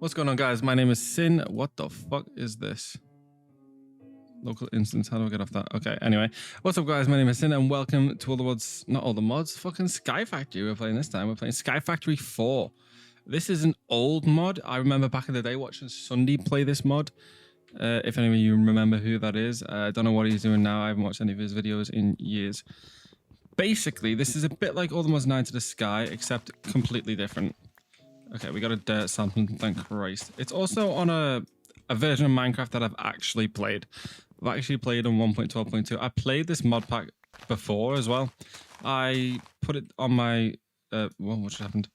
What's going on, guys? My name is Sin. What the fuck is this? Local instance. How do I get off that? Okay, anyway. What's up, guys? My name is Sin, and welcome to all the mods. Not all the mods. Fucking Sky Factory we're playing this time. We're playing Sky Factory 4. This is an old mod. I remember back in the day watching Sunday play this mod. If any of you remember who that is. I don't know what he's doing now. I haven't watched any of his videos in years. Basically, this is a bit like All the Mods 9 to the Sky, except completely different. Okay, we got a dirt sample, thank Christ. It's also on a version of Minecraft that I've actually played. I've actually played on 1.12.2. I played this mod pack before as well. I put it on my... what just happened?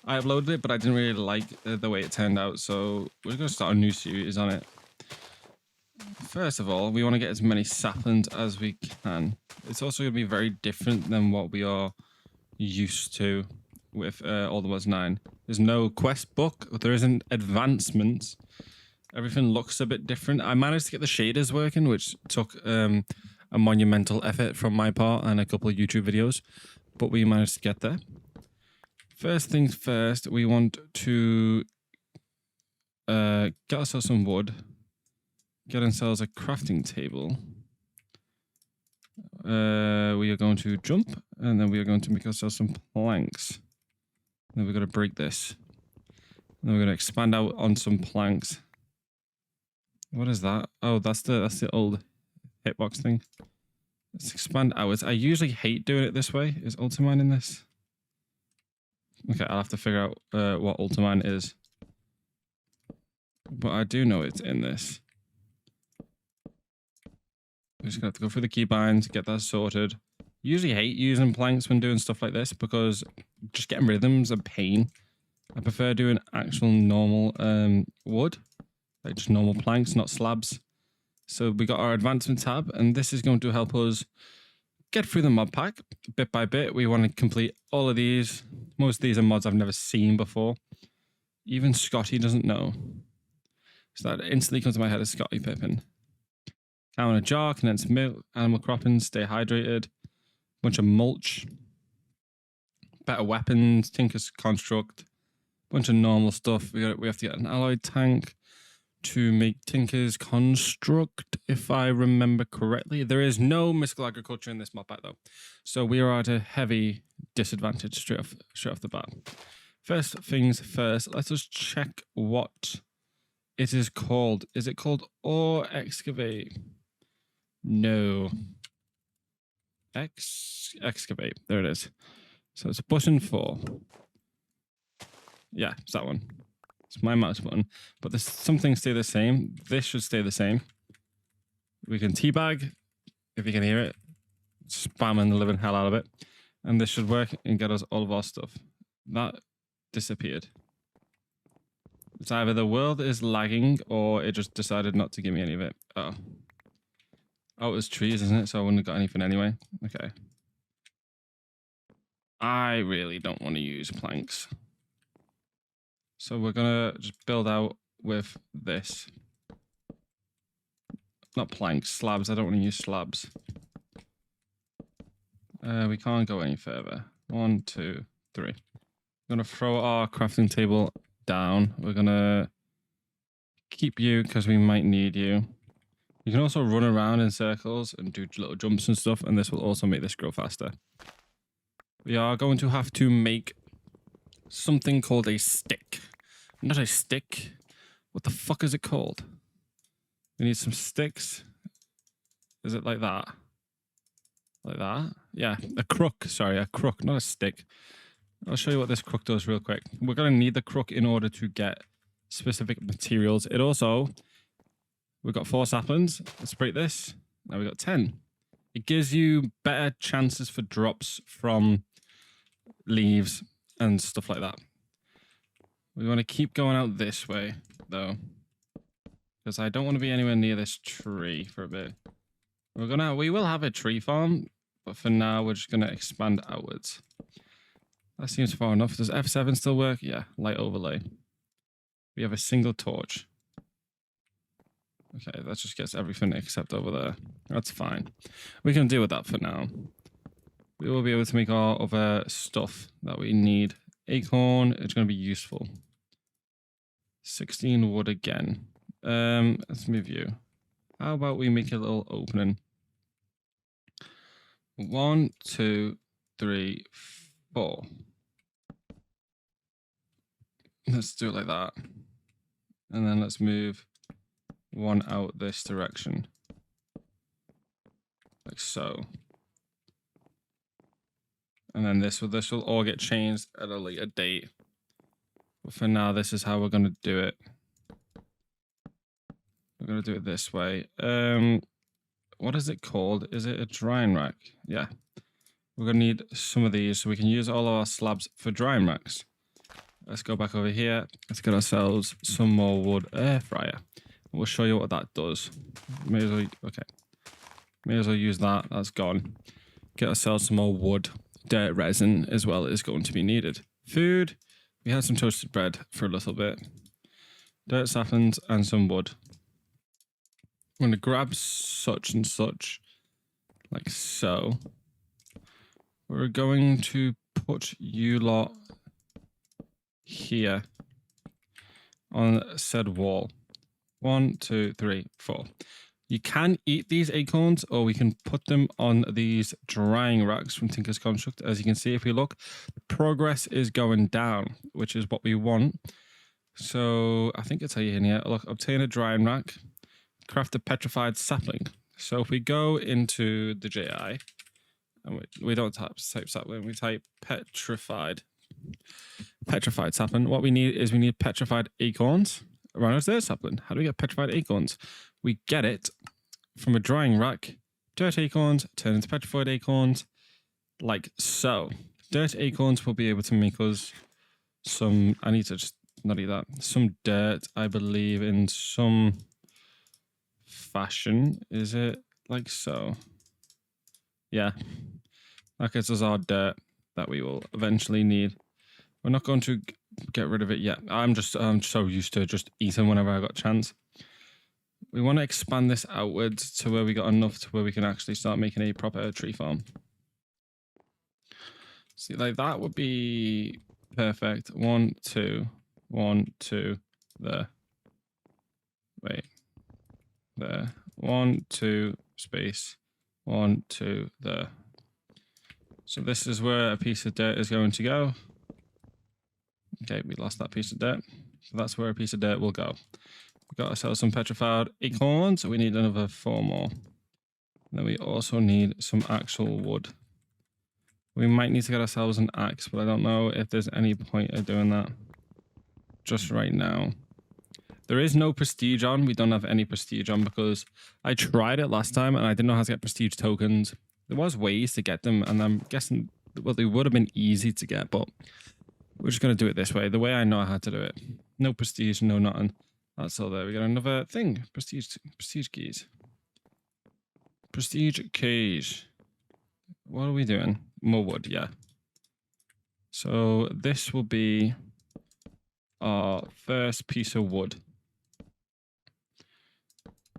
I uploaded it, but I didn't really like the way it turned out, so we're going to start a new series on it. First of all, we want to get as many saplings as we can. It's also going to be very different than what we are used to with All the Mods 9. There's no quest book, there isn't advancements. Everything looks a bit different. I managed to get the shaders working, which took a monumental effort from my part and a couple of YouTube videos, but we managed to get there. First things first, we want to get ourselves some wood, get ourselves a crafting table. We are going to jump, and then we are going to make ourselves some planks. Then we're going to break this. Then we're going to expand out on some planks. What is that? Oh, that's the old hitbox thing. Let's expand outwards. I usually hate doing it this way. Is Ultimine in this? Okay, I'll have to figure out what Ultimine is. But I do know it's in this. We're just going to have to go through the keybinds, get that sorted. Usually hate using planks when doing stuff like this because just getting rhythms a pain. I prefer doing actual normal wood, like just normal planks, not slabs. So we got our advancement tab, and this is going to help us get through the mod pack bit by bit. We want to complete all of these. Most of these are mods I've never seen before. Even Scotty doesn't know. So that instantly comes to my head as Scotty Pippin. Cow in a jar, condensed milk, animal croppings, stay hydrated. Bunch of mulch, better weapons, Tinker's construct, bunch of normal stuff. We have to get an alloy tank to make Tinker's construct, if I remember correctly. There is no mystical agriculture in this mod pack though, so we are at a heavy disadvantage straight off the bat. First things first, let's just check what it is called. Is it called ore excavate? No. Excavate. There it is. So it's button 4. Yeah, it's that one. It's my mouse button. But there's some things stay the same. This should stay the same. We can teabag, if you can hear it. Spamming the living hell out of it. And this should work and get us all of our stuff. That disappeared. It's either the world is lagging or it just decided not to give me any of it. Oh. Oh, it was trees, isn't it? So I wouldn't have got anything anyway. Okay. I really don't want to use planks. So we're going to just build out with this. Not planks, slabs. I don't want to use slabs. We can't go any further. 1, 2, 3. We're going to throw our crafting table down. We're going to keep you because we might need you. You can also run around in circles and do little jumps and stuff, and this will also make this grow faster. We are going to have to make something called a stick. Not a stick. What the fuck is it called? We need some sticks. Is it like that? Like that? Yeah, a crook. Sorry, a crook, not a stick. I'll show you what this crook does real quick. We're going to need the crook in order to get specific materials. It also... We've got 4 saplings. Let's break this. Now we've got 10. It gives you better chances for drops from leaves and stuff like that. We want to keep going out this way, though, because I don't want to be anywhere near this tree for a bit. We will have a tree farm, but for now we're just gonna expand outwards. That seems far enough. Does F7 still work? Yeah, light overlay. We have a single torch. Okay, that just gets everything except over there. That's fine. We can deal with that for now. We will be able to make our other stuff that we need. Acorn, it's going to be useful. 16 wood again. Let's move you. How about we make a little opening? 1, 2, 3, 4. Let's do it like that. And then let's move one out this direction. Like so. And then this will all get changed at a later date. But for now, this is how we're going to do it. We're going to do it this way. What is it called? Is it a drying rack? Yeah. We're going to need some of these so we can use all of our slabs for drying racks. Let's go back over here. Let's get ourselves some more wood air fryer. We'll show you what that does. May as well use that. That's gone. Get ourselves some more wood. Dirt resin as well is going to be needed. Food. We had some toasted bread for a little bit. Dirt saplings and some wood. I'm going to grab such and such, like so. We're going to put you lot here on said wall. 1, 2, 3, 4. You can eat these acorns, or we can put them on these drying racks from Tinker's Construct. As you can see, if we look, the progress is going down, which is what we want. So I think it's how you in here. Look, obtain a drying rack, craft a petrified sapling. So if we go into the JI, and we don't type sapling, we type petrified sapling. What we need petrified acorns. Around us there's sapling. How do we get petrified acorns? We get it from a drying rack. Dirt acorns turn into petrified acorns, like so. Dirt acorns will be able to make us some. I need to just not eat that. Some dirt, I believe, in some fashion. Is it like so? Yeah. That gets us our dirt that we will eventually need. We're not going to get rid of it yet. I'm so used to just eating whenever I got a chance. We want to expand this outwards to where we got enough to where we can actually start making a proper tree farm. See, like that would be perfect. 1, 2, 1, 2, there. Wait, there. 1, 2, space. 1, 2, there. So this is where a piece of dirt is going to go. Okay, we lost that piece of dirt. So that's where a piece of dirt will go. We've got ourselves some petrified acorns. So we need another 4 more. And then we also need some actual wood. We might need to get ourselves an axe, but I don't know if there's any point of doing that just right now. There is no prestige on. We don't have any prestige on because I tried it last time and I didn't know how to get prestige tokens. There was ways to get them, and I'm guessing, well, they would have been easy to get, but we're just going to do it this way, the way I know how to do it. No prestige, no nothing. That's all there. We got another thing. Prestige keys. Prestige keys. What are we doing? More wood, yeah. So this will be our first piece of wood.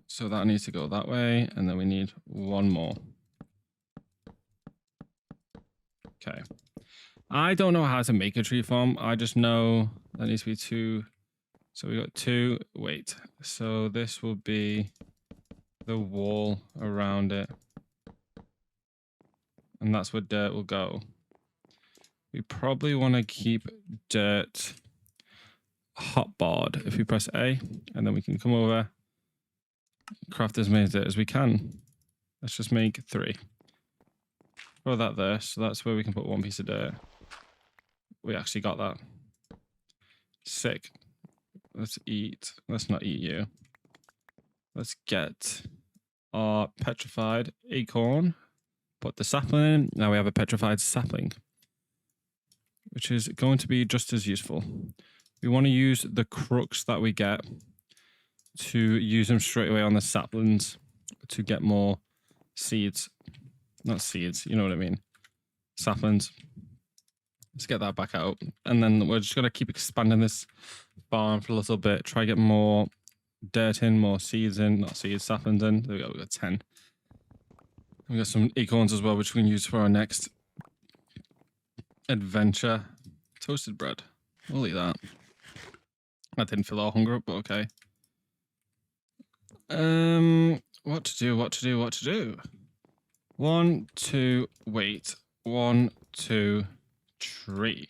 So that needs to go that way, and then we need 1 more. Okay. I don't know how to make a tree farm. I just know that needs to be 2. So we got 2. Wait. So this will be the wall around it. And that's where dirt will go. We probably want to keep dirt hotbarred if we press A, and then we can come over, craft as many dirt as we can. Let's just make 3. Throw that there, so that's where we can put 1 piece of dirt. We actually got that. Sick. Let's eat. Let's not eat you. Let's get our petrified acorn. Put the sapling in. Now we have a petrified sapling, which is going to be just as useful. We want to use the crooks that we get to use them straight away on the saplings to get more seeds. Not seeds, you know what I mean. Saplings. Let's get that back out. And then we're just going to keep expanding this farm for a little bit. Try to get more dirt in, more seeds in. Not seeds, saplings in. There we go, we got 10. We got some acorns as well, which we can use for our next adventure. Toasted bread. We'll eat that. That didn't fill our hunger up, but okay. What to do? 1, 2, wait. 1, 2, tree.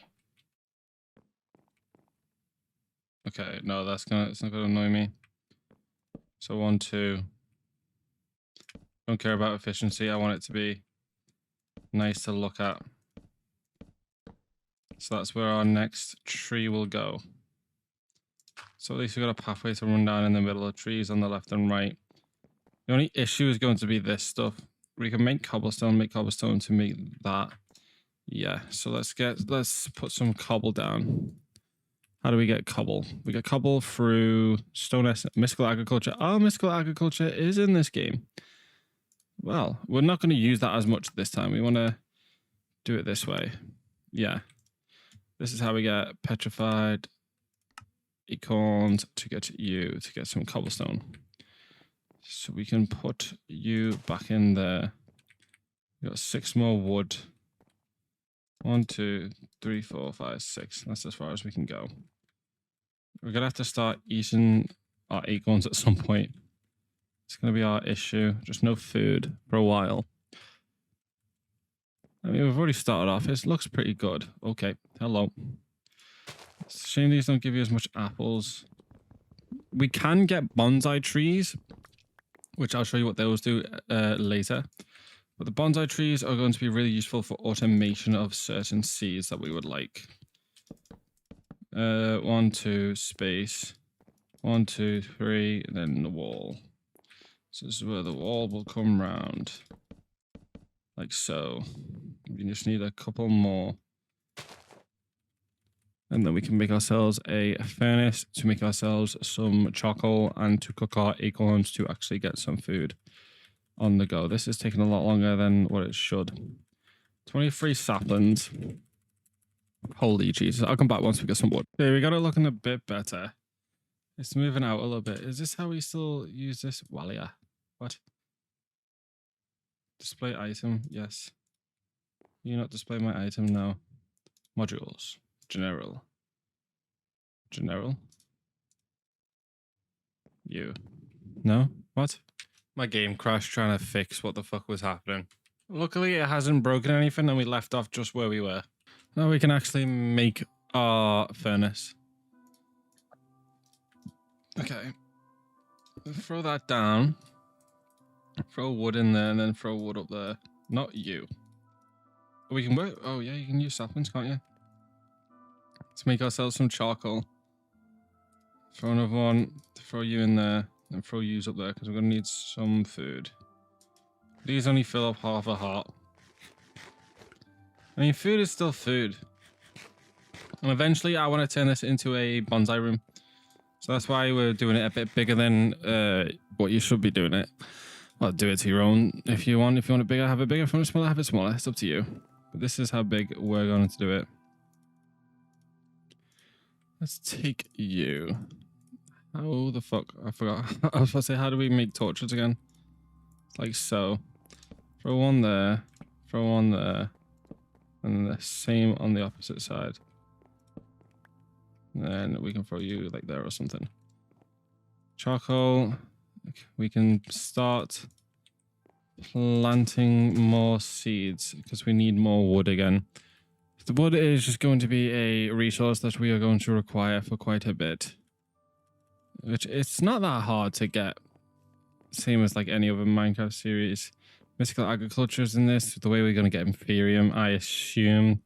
Okay, no, it's not gonna annoy me. So 1, 2. Don't care about efficiency. I want it to be nice to look at. So that's where our next tree will go. So at least we've got a pathway to run down in the middle of trees on the left and right. The only issue is going to be this stuff. We can make cobblestone to make that. Yeah, so let's put some cobble down. How do we get cobble? We get cobble through mystical agriculture. Oh, mystical agriculture is in this game. Well, we're not going to use that as much this time. We want to do it this way. Yeah. This is how we get petrified acorns to get some cobblestone. So we can put you back in there. We got 6 more wood. 1, 2, 3, 4, 5, 6. That's as far as we can go. We're gonna have to start eating our acorns at some point. It's gonna be our issue. Just no food for a while. I mean, we've already started off. It looks pretty good. Okay, hello. It's a shame these don't give you as much apples. We can get bonsai trees, which I'll show you what those do later. But the bonsai trees are going to be really useful for automation of certain seeds that we would like. 1, 2, space. 1, 2, 3, and then the wall. So this is where the wall will come round. Like so. We just need a couple more. And then we can make ourselves a furnace to make ourselves some charcoal and to cook our acorns to actually get some food on the go. This is taking a lot longer than what it should. 23 saplings. Holy Jesus. I'll come back once we get some wood. Okay, we got it looking a bit better. It's moving out a little bit. Is this how we still use this? Well, yeah. What? Display item. Yes. You not display my item? No. Modules. General. You. No? What? My game crashed trying to fix what the fuck was happening. Luckily, it hasn't broken anything and we left off just where we were. Now we can actually make our furnace. Okay. Throw that down. Throw wood in there and then throw wood up there. Not you. We can work. Oh, yeah, you can use saplings, can't you? Let's make ourselves some charcoal. Throw another one. Throw you in there. And throw yous up there because we're going to need some food. These only fill up half a heart. I mean, food is still food. And eventually I want to turn this into a bonsai room. So that's why we're doing it a bit bigger than what you should be doing it. Well, do it to your own if you want. If you want it bigger, have it bigger. If you want it smaller, have it smaller. It's up to you. But this is how big we're going to do it. Let's take you. How the fuck? I forgot. I was about to say, how do we make torches again? Like so. Throw one there. Throw one there. And the same on the opposite side. And then we can throw you like there or something. Charcoal. We can start planting more seeds because we need more wood again. The wood is just going to be a resource that we are going to require for quite a bit. Which it's not that hard to get. Same as like any other Minecraft series. Mystical agriculture is in this. The way we're going to get Inferium, I assume,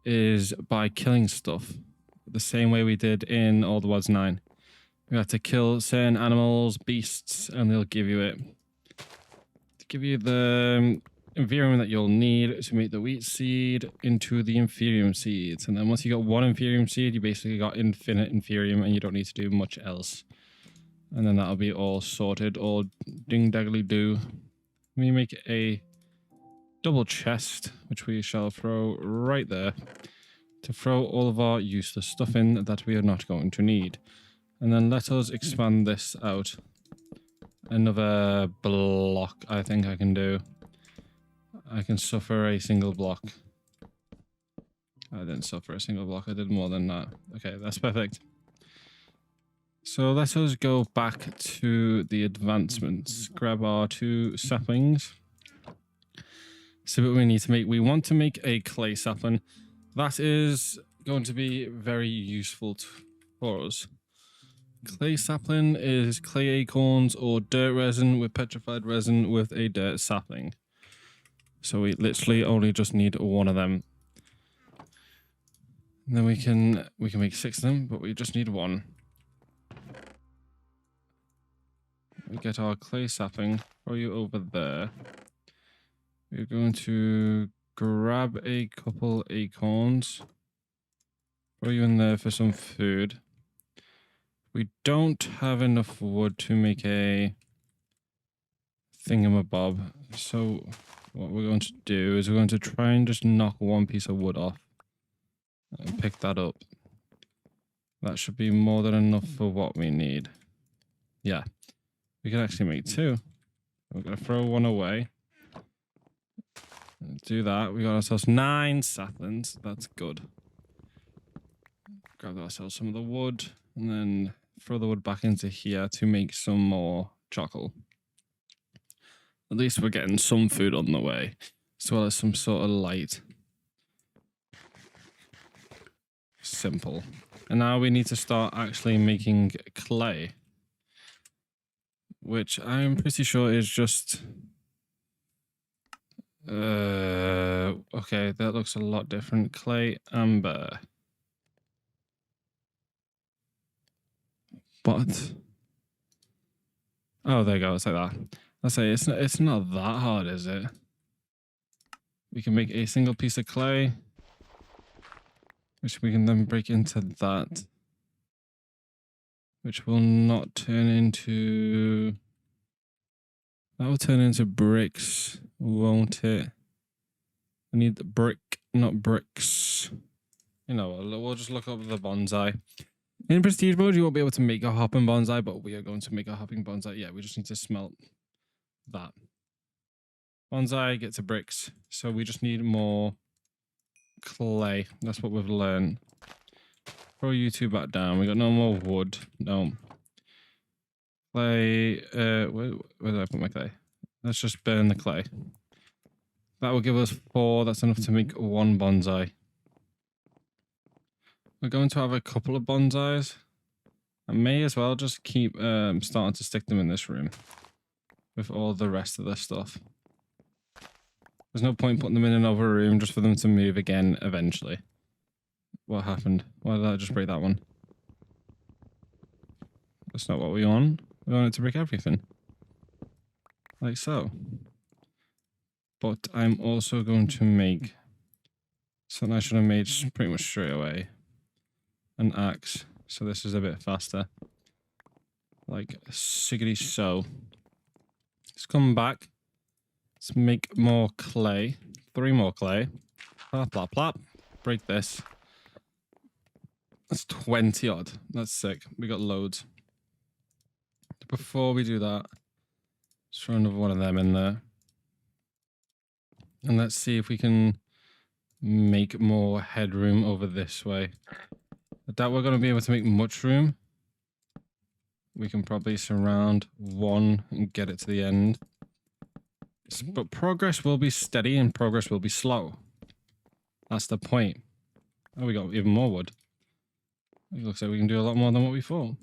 is by killing stuff. The same way we did in All the Worlds 9. We have to kill certain animals, beasts, and they'll give you it. To give you the Inferium that you'll need to make the wheat seed into the Inferium seeds. And then once you got one Inferium seed, you basically got infinite Inferium and you don't need to do much else. And then that'll be all sorted, all ding-daggly do. We make a double chest, which we shall throw right there, to throw all of our useless stuff in that we are not going to need. And then let us expand this out. Another block I think I can do. I can suffer a single block. I didn't suffer a single block, I did more than that. Okay, that's perfect. So let us go back to the advancements. Grab our 2 saplings. See what we need to make. We want to make a clay sapling. That is going to be very useful for us. Clay sapling is clay acorns or dirt resin with petrified resin with a dirt sapling. So we literally only just need 1 of them. And then we can make 6 of them, but we just need 1. We get our clay sapling, throw you over there. We're going to grab a couple acorns, throw you in there for some food. We don't have enough wood to make a thingamabob, so what we're going to do is we're going to try and just knock 1 piece of wood off and pick that up. That should be more than enough for what we need. Yeah. We can actually make 2. We're going to throw 1 away. Do that. We got ourselves 9 saplings. That's good. Grab ourselves some of the wood and then throw the wood back into here to make some more charcoal. At least we're getting some food on the way, as well as some sort of light. Simple. And now we need to start actually making clay, which I'm pretty sure is just... okay, that looks a lot different. Clay, amber. But... oh, there you go, it's like that. Let's say it's not that hard, is it? We can make a single piece of clay, which we can then break into that, which will not turn into... that will turn into bricks, won't it? I need the brick, not bricks. You know, we'll just look up the bonsai. In prestige mode, you won't be able to make a hopping bonsai, but we are going to make a hopping bonsai. Yeah, we just need to smelt that. Bonsai gets to bricks, so we just need more clay. That's what we've learned. Throw you 2 back down. We got no more wood. No. Clay. Where did I put my clay? Let's just burn the clay. That will give us 4. That's enough to make 1 bonsai. We're going to have a couple of bonsais. I may as well just keep starting to stick them in this room with all the rest of the stuff. There's no point putting them in another room just for them to move again eventually. What happened? Why did I just break that one? That's not what we want. We want it to break everything. Like so. But I'm also going to make something I should have made pretty much straight away. An axe. So this is a bit faster. Like siggity so. Let's come back. Let's make more clay. 3 more clay. Plop, plop, plop. Break this. That's 20 odd. That's sick. We got loads. Before we do that, let's throw another one of them in there. And let's see if we can make more headroom over this way. I doubt we're going to be able to make much room. We can probably surround 1 and get it to the end. But progress will be steady and progress will be slow. That's the point. Oh, we got even more wood. It looks like we can do a lot more than what we thought.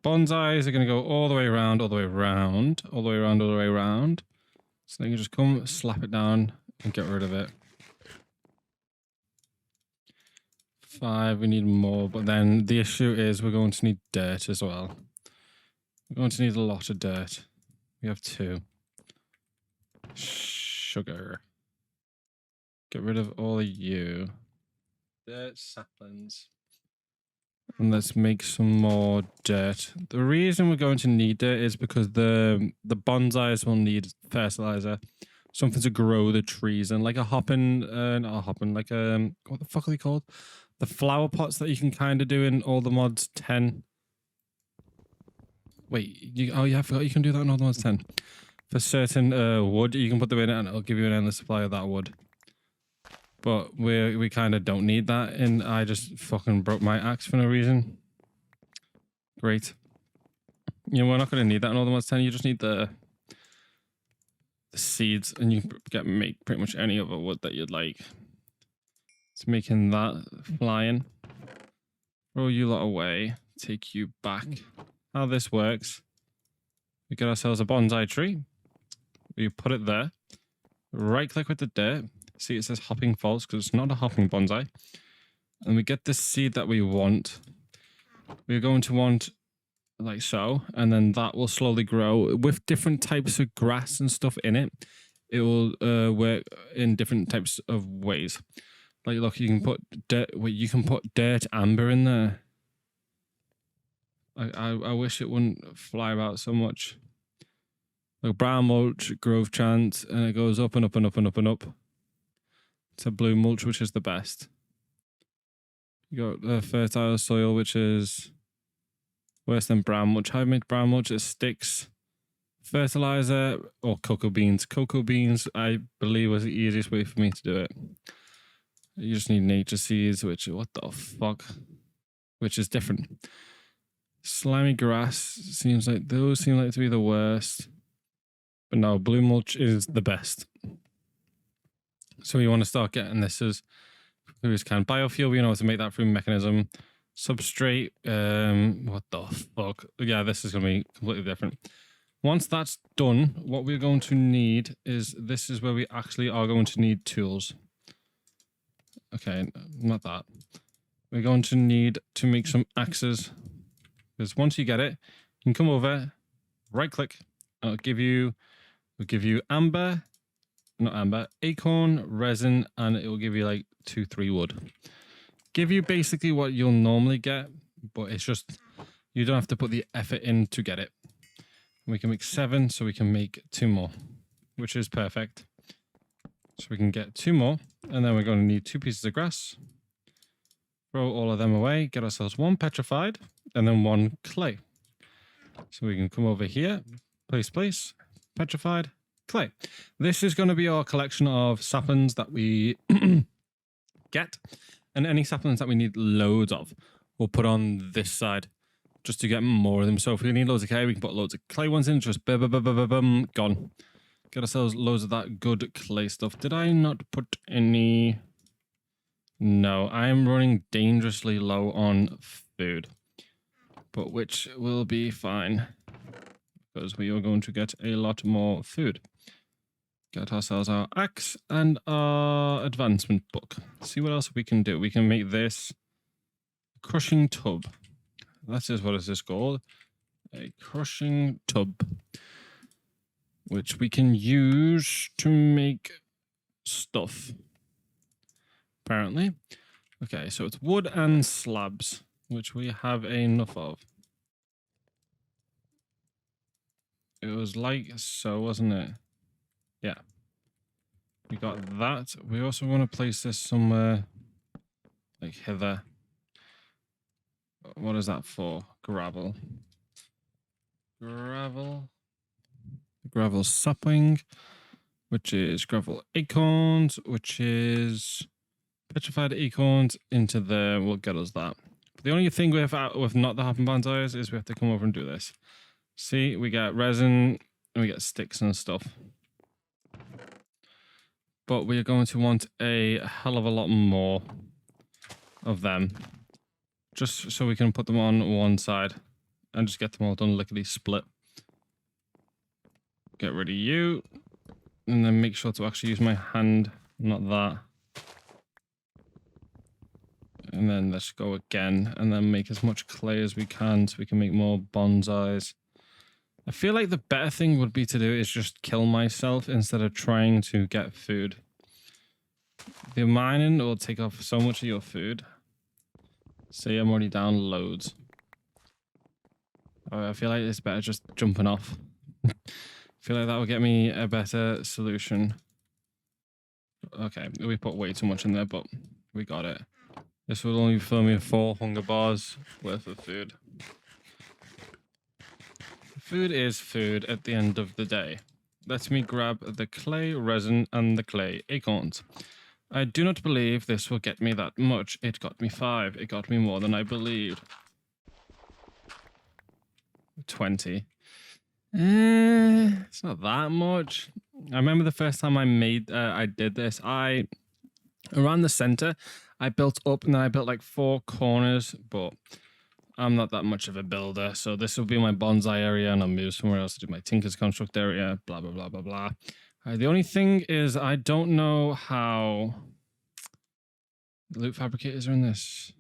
Bonsais are going to go all the way around, all the way around, all the way around, all the way around. So they can just come, slap it down, and get rid of it. 5, we need more, but then the issue is we're going to need dirt as well. We're going to need a lot of dirt. We have 2. Sugar. Get rid of all of you. Dirt saplings. And let's make some more dirt. The reason we're going to need dirt is because the bonsais will need fertilizer. Something to grow the trees and like a hopping, not a hopping, like what the fuck are they called? The flower pots that you can kind of do in all the mods 10. Wait, oh yeah, I forgot you can do that in all the mods 10. For certain wood, you can put them in it and it'll give you an endless supply of that wood. But we kind of don't need that, and I just fucking broke my axe for no reason. Great. You know, we're not going to need that in all the mods 10. You just need the seeds, and you can make pretty much any other wood that you'd like. It's making that flying. Throw you lot away. Take you back. How this works, we get ourselves a bonsai tree. We put it there. Right click with the dirt. See, it says hopping false because it's not a hopping bonsai. And we get the seed that we want. We're going to want like so, and then that will slowly grow with different types of grass and stuff in it. It will work in different types of ways. Like, look, you can put dirt. Wait, you can put dirt amber in there. I wish it wouldn't fly about so much. Like brown mulch, growth chance, and it goes up and up and up and up and up to blue mulch, which is the best. You got fertile soil, which is worse than brown mulch. How do you make brown mulch? It sticks. Fertilizer or cocoa beans. Cocoa beans, I believe, was the easiest way for me to do it. You just need nature seeds, which, what the fuck? Which is different. Slimy grass seems like those seem like to be the worst. But no, blue mulch is the best. So you want to start getting this as quickly as can. Biofuel, we know how to make that through mechanism. Substrate, what the fuck? Yeah, this is going to be completely different. Once that's done, what we're going to need is, this is where we actually are going to need tools. Okay, not that. We're going to need to make some axes. Because once you get it, you can come over, right click, and it'll give you amber, not amber, acorn, resin, and it will give you like 2-3 wood. Give you basically what you'll normally get, but it's just, you don't have to put the effort in to get it. We can make 7, so we can make 2 more, which is perfect. So we can get 2 more, and then we're going to need 2 pieces of grass. Throw all of them away, get ourselves 1 petrified, and then 1 clay. So we can come over here, place, petrified, clay. This is going to be our collection of saplings that we get, and any saplings that we need loads of, we'll put on this side just to get more of them. So if we need loads of clay, we can put loads of clay ones in, just gone. Get ourselves loads of that good clay stuff. Did I not put any? No, I am running dangerously low on food, but which will be fine because we are going to get a lot more food. Get ourselves our axe and our advancement book. See what else we can do. We can make this crushing tub. That is, what is this called? A crushing tub, which we can use to make stuff. Apparently. Okay, so it's wood and slabs, which we have enough of. It was like so, wasn't it? Yeah. We got that. We also want to place this somewhere like hither. What is that for? Gravel. Gravel sapling, which is gravel acorns, which is petrified acorns into there will get us that. But the only thing with not the hopping bonsais is we have to come over and do this. See, we get resin and we get sticks and stuff. But we are going to want a hell of a lot more of them, just so we can put them on one side and just get them all done lickety split. Get rid of you, and then make sure to actually use my hand, not that. And then let's go again, and then make as much clay as we can so we can make more bonsais. I feel like the better thing would be to do is just kill myself instead of trying to get food. The mining will take off so much of your food. See, I'm already down loads. I feel like it's better just jumping off. I feel like that will get me a better solution. Okay, we put way too much in there, but we got it. This will only fill me 4 hunger bars worth of food. Food is food at the end of the day. Let me grab the clay resin and the clay acorns. I do not believe this will get me that much. It got me 5. It got me more than I believed. 20. It's not that much. I remember the first time I did this, around the center, I built up and then I built like 4 corners, but I'm not that much of a builder. So this will be my bonsai area and I'll move somewhere else to do my Tinker's Construct area, blah, blah, blah, blah, blah. The only thing is I don't know how the loot fabricators are in this.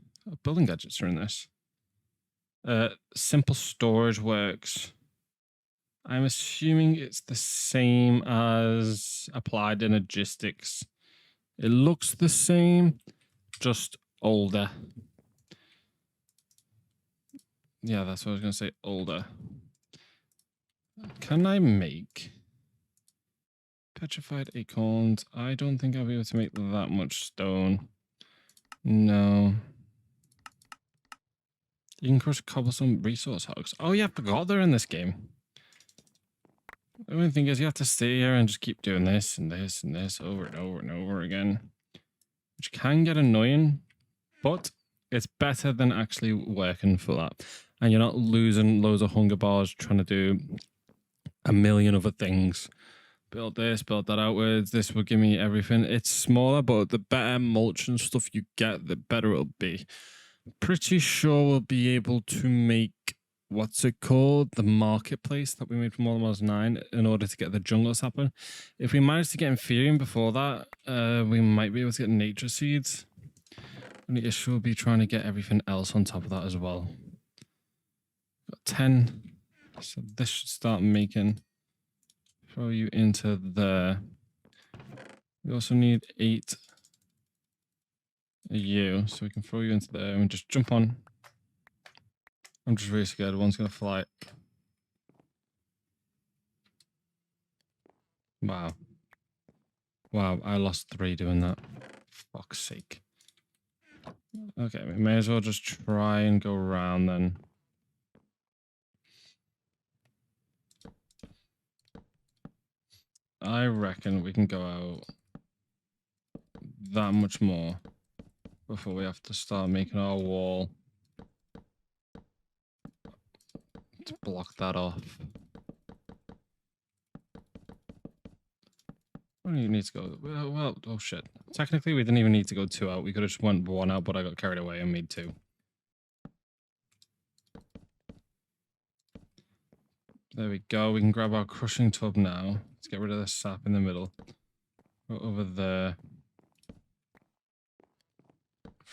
Building gadgets are in this. Simple storage works. I'm assuming it's the same as applied energistics. It looks the same, just older. Yeah, that's what I was going to say, older. Can I make petrified acorns? I don't think I'll be able to make that much stone. No. You can crush cobblestone resource hogs. Oh yeah, I forgot they're in this game. The only thing is you have to stay here and just keep doing this and this and this over and over and over again. Which can get annoying, but it's better than actually working for that. And you're not losing loads of hunger bars trying to do a million other things. Build this, build that outwards. This will give me everything. It's smaller, but the better mulch and stuff you get, the better it'll be. Pretty sure we'll be able to make, what's it called? The marketplace that we made from Almost 9 in order to get the jungle sapling. If we manage to get Inferium before that, we might be able to get nature seeds. And the issue will be trying to get everything else on top of that as well. Got 10. So this should start making. Throw you into there. We also need 8 you, so we can throw you into there and just jump on. I'm just really scared one's gonna fly. Wow. Wow, I lost 3 doing that. Fuck's sake. Okay, we may as well just try and go around then. I reckon we can go out that much more before we have to start making our wall to block that off. What do you need to go? Well, oh shit. Technically, we didn't even need to go 2 out. We could have just went 1 out, but I got carried away and made 2. There we go. We can grab our crushing tub now. Let's get rid of the sap in the middle. Go over there.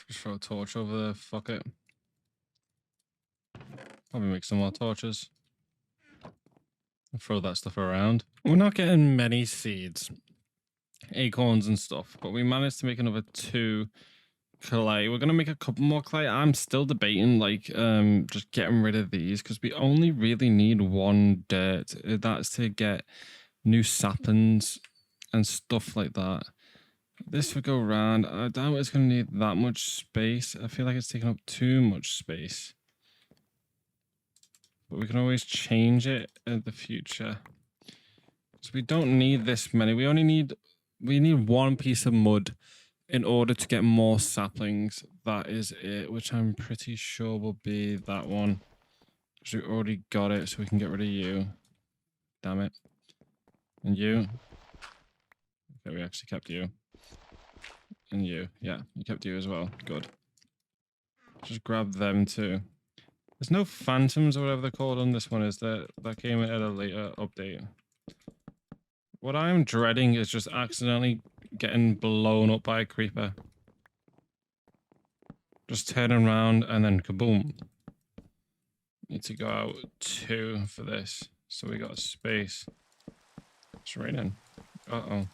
Just throw a torch over there. Fuck it. Probably make some more torches. And throw that stuff around. We're not getting many seeds. Acorns and stuff. But we managed to make another 2 clay. We're going to make a couple more clay. I'm still debating, like, just getting rid of these. Because we only really need 1 dirt. That's to get new saplings and stuff like that. This would go around. I doubt it's going to need that much space. I feel like it's taking up too much space. But we can always change it in the future. So we don't need this many. We need 1 piece of mud in order to get more saplings. That is it, which I'm pretty sure will be that one. Because we already got it, so we can get rid of you. Damn it. And you. Okay, we actually kept you. And you. Yeah, we kept you as well. Good. Just grab them too. There's no phantoms or whatever they're called on this one, is there? That came at a later update. What I'm dreading is just accidentally getting blown up by a creeper. Just turning around and then kaboom. Need to go out 2 for this. So we got space. It's raining. Uh-oh.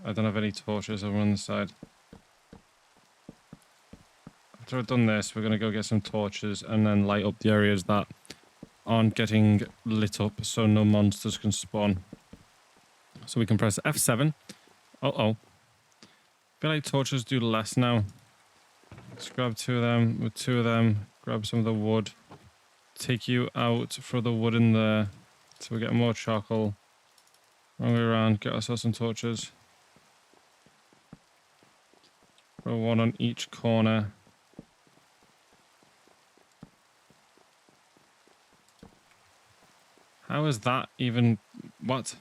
I don't have any torches over on the side. After I've done this, we're going to go get some torches and then light up the areas that aren't getting lit up so no monsters can spawn. So we can press F7. Uh-oh. I feel like torches do less now. Let's grab 2 of them. With 2 of them, grab some of the wood. Take you out, throw the wood in there. So we get more charcoal. Wrong way around, get ourselves some torches. Throw 1 on each corner. How is that even... What?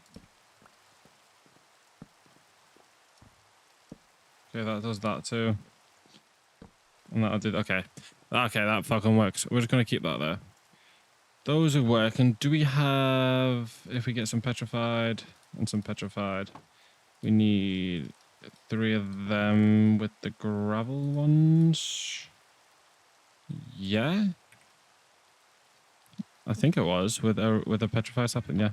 Okay, that does that too. And that'll do... Okay. Okay, that fucking works. We're just going to keep that there. Those are working. Do we have... If we get some petrified and some petrified, we need 3 of them with the gravel ones. Yeah? I think it was with a petrified sapling, yeah.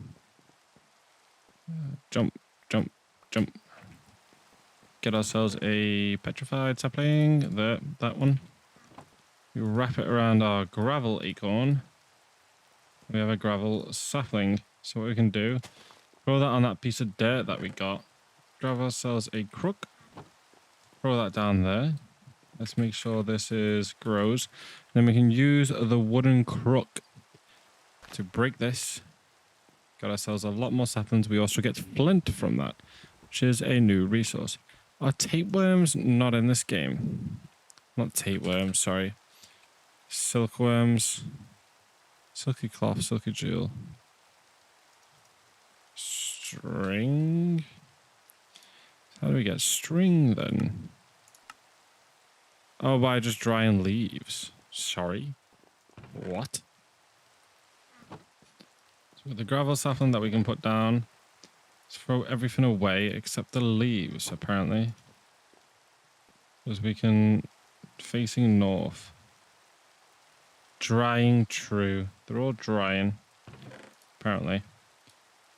Jump, jump, jump. Get ourselves a petrified sapling. That one. We wrap it around our gravel acorn. We have a gravel sapling. So what we can do, throw that on that piece of dirt that we got. Grab ourselves a crook. Throw that down there. Let's make sure this grows. Then we can use the wooden crook to break this. Got ourselves a lot more saplings. We also get flint from that, which is a new resource. Are tapeworms not in this game? Not tapeworms, sorry. Silkworms. Silky cloth, silky jewel. String. How do we get string then? Oh, by just drying leaves. Sorry. What? So with the gravel sapling that we can put down, let's throw everything away except the leaves, apparently. Because we can... Facing north. Drying, true. They're all drying, apparently.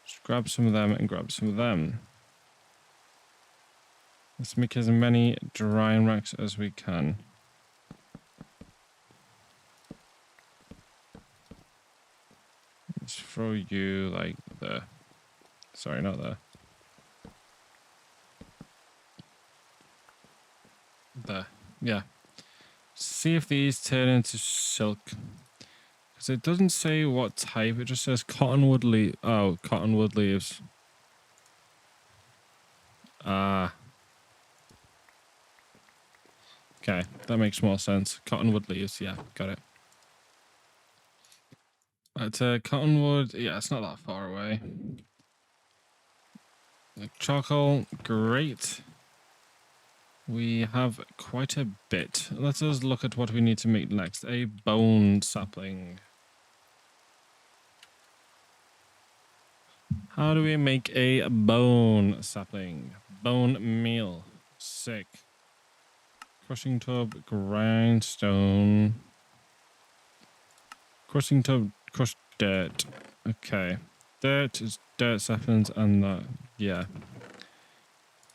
Just grab some of them and grab some of them. Let's make as many drying racks as we can. Let's throw you like there. Sorry, not there. There. Yeah. See if these turn into silk. Because it doesn't say what type, it just says cottonwood leaf. Oh, cottonwood leaves. Ah. Okay, that makes more sense. Cottonwood leaves, yeah, got it. Right, cottonwood, yeah, it's not that far away. Charcoal, great. We have quite a bit. Let us look at what we need to make next. A bone sapling. How do we make a bone sapling? Bone meal. Sick. Crushing tub, grindstone. Crushing tub, crush dirt. Okay. Dirt is dirt saplings and that. Yeah.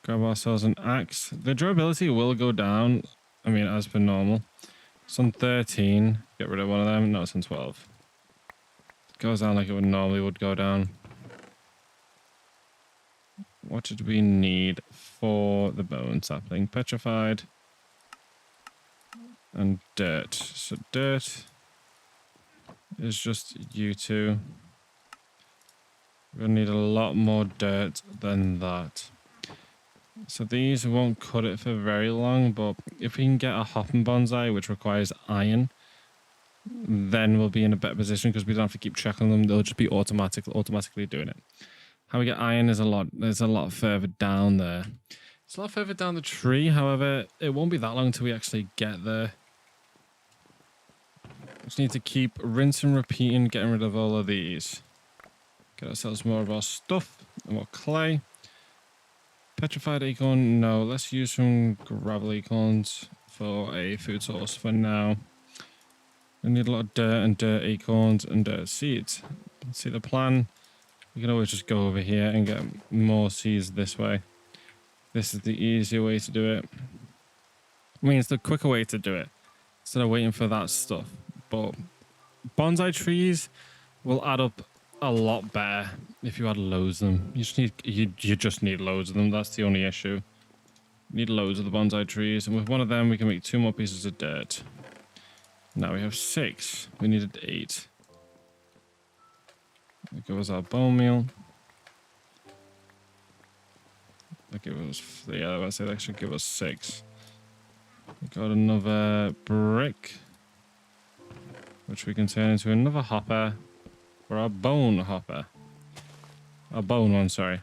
Grab ourselves an axe. The durability will go down. I mean, as per normal. It's on 13. Get rid of one of them. No, it's on 12. It goes down like it would normally would go down. What did we need for the bone sapling? Petrified. And dirt. So dirt is just you two. We're gonna need a lot more dirt than that. So these won't cut it for very long, but if we can get a hopping bonsai, which requires iron, then we'll be in a better position because we don't have to keep checking them. They'll just be automatically doing it. How we get iron is there's a lot further down there. It's a lot further down the tree, however, it won't be that long until we actually get there. Just need to keep rinsing, repeating, getting rid of all of these. Get ourselves more of our stuff and more clay. Petrified acorn, no. Let's use some gravel acorns for a food source for now. We need a lot of dirt and dirt acorns and dirt seeds. See the plan? We can always just go over here and get more seeds this way. This is the easier way to do it. I mean, it's the quicker way to do it instead of waiting for that stuff. But bonsai trees will add up a lot better if you had loads of them. You just need loads of them. That's the only issue. You need loads of the bonsai trees, and with one of them we can make 2 more pieces of dirt. Now we have 6. We needed 8. That gives us our bone meal. That gives us, yeah, I would say that should give us 6. We got another brick, which we can turn into another hopper. for our bone hopper. Our bone one, sorry.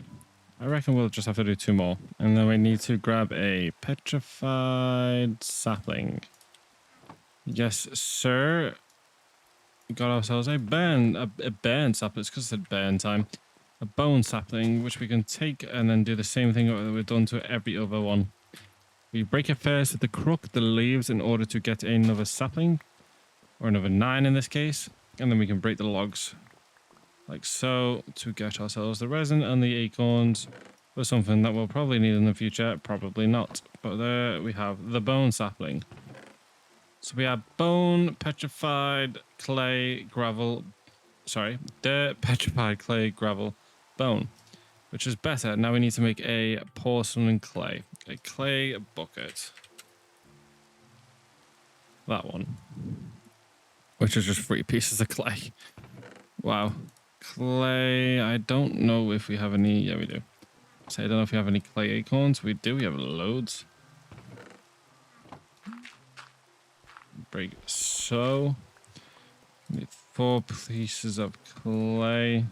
I reckon we'll just have to do 2 more. And then we need to grab a petrified sapling. Yes, sir. We got ourselves a burn sapling. It's because it said burn time. A bone sapling, which we can take and then do the same thing that we've done to every other one. We break it first with the crook, the leaves, in order to get another sapling. Or another 9 in this case. And then we can break the logs. Like so, to get ourselves the resin and the acorns for something that we'll probably need in the future. Probably not. But there we have the bone sapling. So we have bone, petrified, clay, gravel. Sorry, dirt, petrified, clay, gravel, bone. Which is better. Now we need to make a porcelain clay. A clay bucket. That one. Which is just 3 pieces of clay. Wow. Clay. I don't know if we have any. Yeah, we do. So I don't know if we have any clay acorns. We do. We have loads. Break so. We need 4 pieces of clay.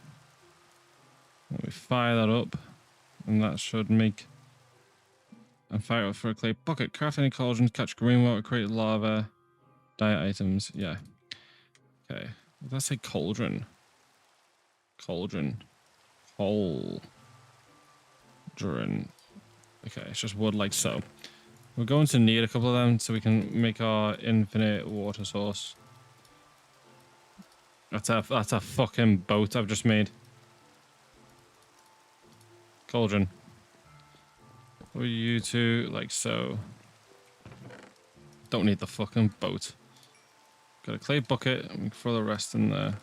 And we fire that up. And that should make. And fire it up for a clay bucket. Craft any cauldrons, catch green water, create lava, diet items. Yeah. Okay. Let's say cauldron. Cauldron. Cauldron. Okay, it's just wood like so. We're going to need a couple of them so we can make our infinite water source. That's a fucking boat I've just made. Cauldron. For you two, like so. Don't need the fucking boat. Got a clay bucket and throw the rest in there.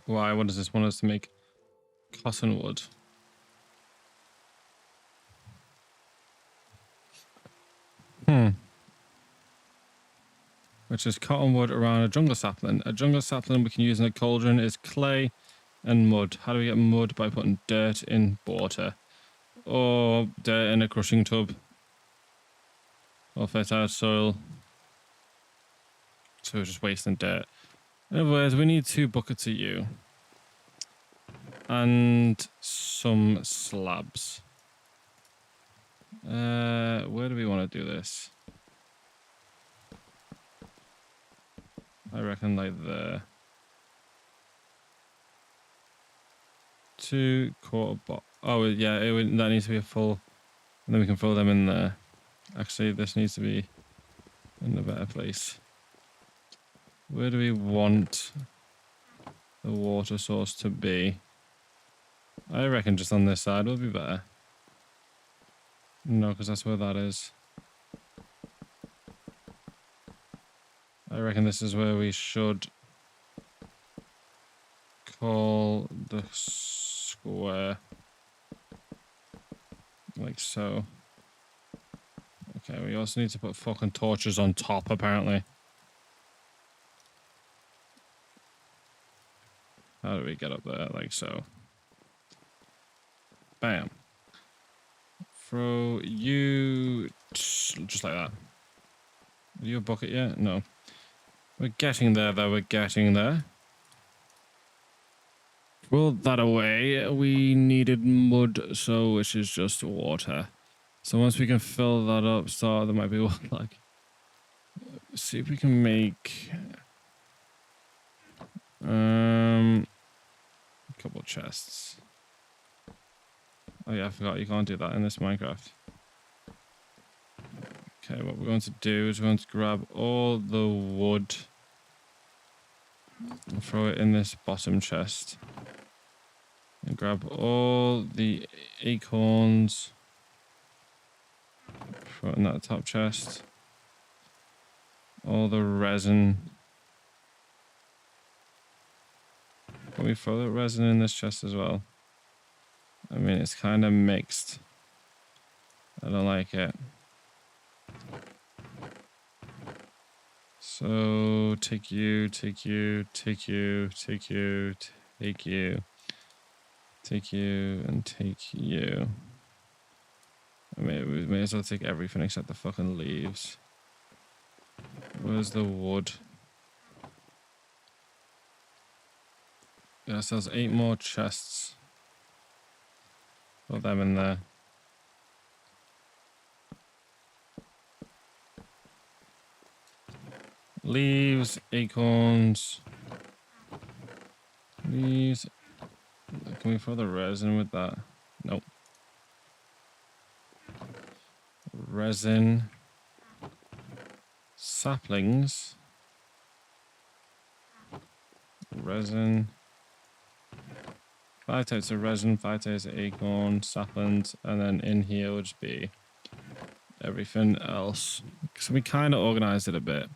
Why? What does this want us to make? Cottonwood. Which is cottonwood around a jungle sapling. A jungle sapling we can use in a cauldron is clay and mud. How do we get mud? By putting dirt in water. Or dirt in a crushing tub. Or fertile soil. So we're just wasting dirt. In other words, we need 2 buckets of you. And some slabs. Where do we want to do this? I reckon like there. 2 quarter box. Oh yeah, that needs to be a full. And then we can throw them in there. Actually, this needs to be in a better place. Where do we want the water source to be? I reckon just on this side will be better. No, because that's where that is. I reckon this is where we should call the square. Like so. Okay, we also need to put fucking torches on top, apparently. How do we get up there? Like so. Bam. Throw you just like that. Are you a bucket yet? No. We're getting there though, we're getting there. Roll that away. We needed mud, so which is just water. So once we can fill that up, so there might be one like. See if we can make a couple chests. Oh yeah, I forgot you can't do that in this Minecraft. Okay, what we're going to do is we're going to grab all the wood and throw it in this bottom chest. And grab all the acorns, throw it in that top chest. All the resin. Can we throw the resin in this chest as well? I mean, it's kind of mixed. I don't like it. So, take you, take you, take you, take you, take you, take you, and take you. I mean, we may as well take everything except the fucking leaves. Where's the wood? Get ourselves 8 more chests. Put them in there. Leaves, acorns. Leaves. Can we throw the resin with that? Nope. Resin. Saplings. Resin. 5 types of resin, 5 types of acorn, saplings, and then in here would just be everything else. So we kind of organized it a bit.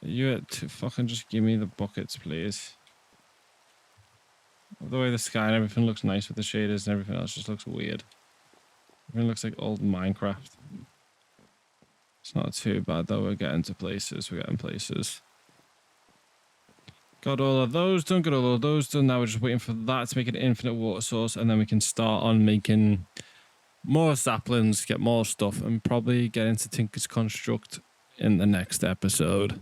You to fucking just give me the buckets, please. The way the sky and everything looks nice with the shaders and everything else just looks weird. Everything looks like old Minecraft. It's not too bad though, we're getting to places, we're getting places. Got all of those done, got all of those done. Now we're just waiting for that to make an infinite water source, and then we can start on making more saplings, get more stuff, and probably get into Tinker's Construct in the next episode.